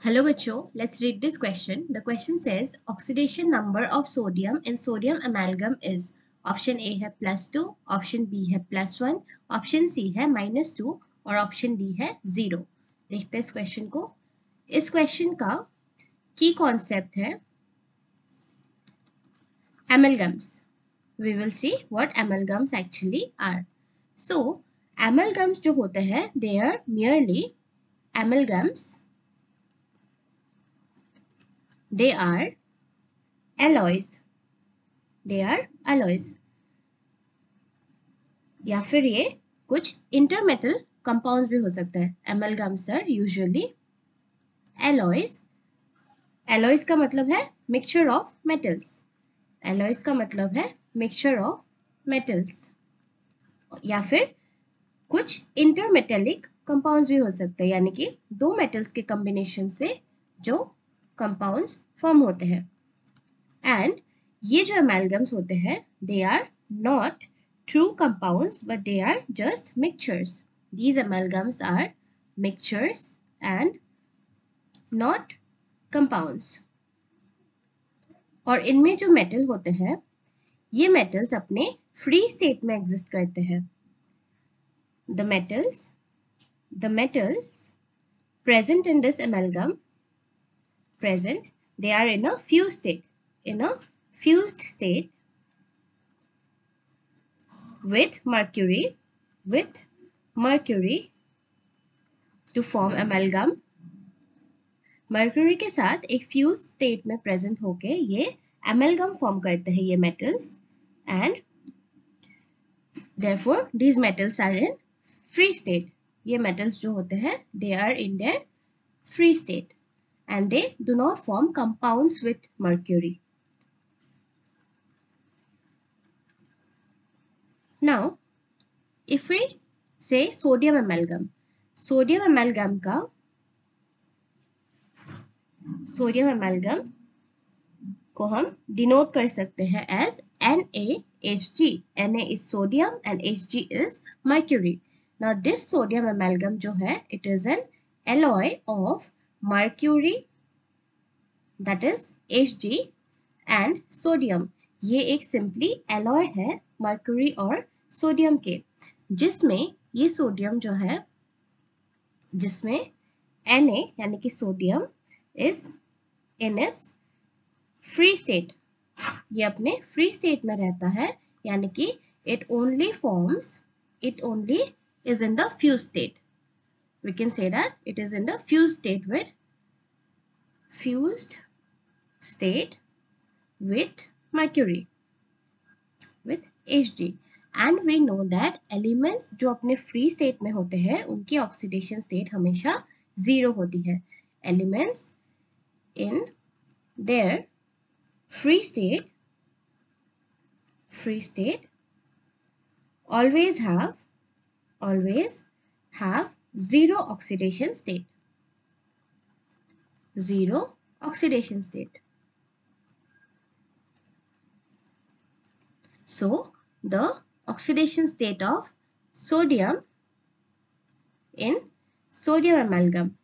Hello बच्चों, let's read this question. The question says oxidation number of sodium in sodium amalgam is option A है +2, option B है +1, option C है -2 और option D है 0. देखते हैं इस क्वेश्चन को. इस क्वेश्चन का की कॉन्सेप्ट है amalgams. We will see what amalgams actually are. So amalgams जो होते हैं they are merely amalgams. They are alloys. They are alloys. या फिर ये कुछ इंटरमेटल कंपाउंड्स भी हो सकते हैं. एमलगम्स आर यूजुअली एलॉयज. एलॉयज का मतलब है मिक्सचर ऑफ मेटल्स. एलॉयज का मतलब है मिक्सचर ऑफ मेटल्स. या फिर कुछ इंटरमेटेलिक कंपाउंड्स भी हो सकते हैं, यानी कि दो मेटल्स के कॉम्बिनेशन से जो कंपाउंड्स फॉर्म होते हैं. एंड ये जो एमलगम्स होते हैं they are not true compounds, but they are just mixtures. These amalgams are mixtures and not compounds. और इनमें जो मेटल होते हैं ये मेटल्स अपने फ्री स्टेट में एग्जिस्ट करते हैं. The metals present in this amalgam they are in a fused state with mercury to form amalgam. Mercury के साथ एक फ्यूज स्टेट में प्रेजेंट होके ये एमलगम फॉर्म करते हैं ये metals. And therefore these metals are in free state. ये मेटल्स जो होते हैं they are in their free state and they do not form compounds with mercury. Now if we say sodium amalgam को हम denote कर सकते हैं as NaHg. Na is sodium and Hg is mercury. Now this sodium amalgam जो है it is an alloy of mercury, that is Hg, and sodium. ये एक simply alloy है mercury और सोडियम के, जिसमें ये सोडियम जो है जिसमें Na यानी कि sodium is in its free state. ये अपने फ्री स्टेट में रहता है, यानी कि it only is in the fused state. We can say that it is in the fused state with mercury, with Hg. And we know that elements जो अपने free state में होते हैं उनकी ऑक्सीडेशन स्टेट हमेशा 0 होती है. Elements in their free state always have zero oxidation state. So the oxidation state of sodium in sodium amalgam,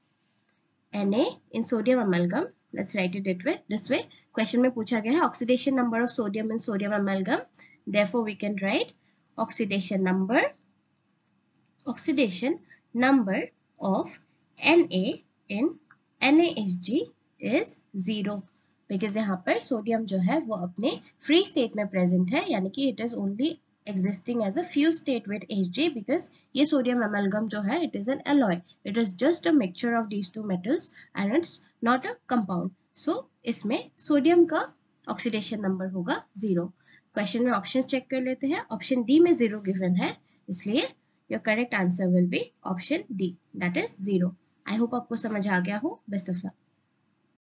Na in sodium amalgam, let's write it this way. Question में पूछा गया है oxidation number of sodium in sodium amalgam. Therefore we can write oxidation number of Na in NaHg is 0, because यहाँ पर sodium जो है वो अपने फ्री स्टेट में प्रेजेंट है, यानी कि it is only existing as a fused state with Hg, because ये sodium amalgam जो है it is an alloy. It is just a mixture of these two metals and it's not a compound. So इसमें sodium का oxidation number होगा 0. Question में options check कर लेते हैं. ऑप्शन डी में 0 गिवन है, इसलिए your correct answer will be option D, that is 0. I hope आपको समझ आ गया हो. Best of luck.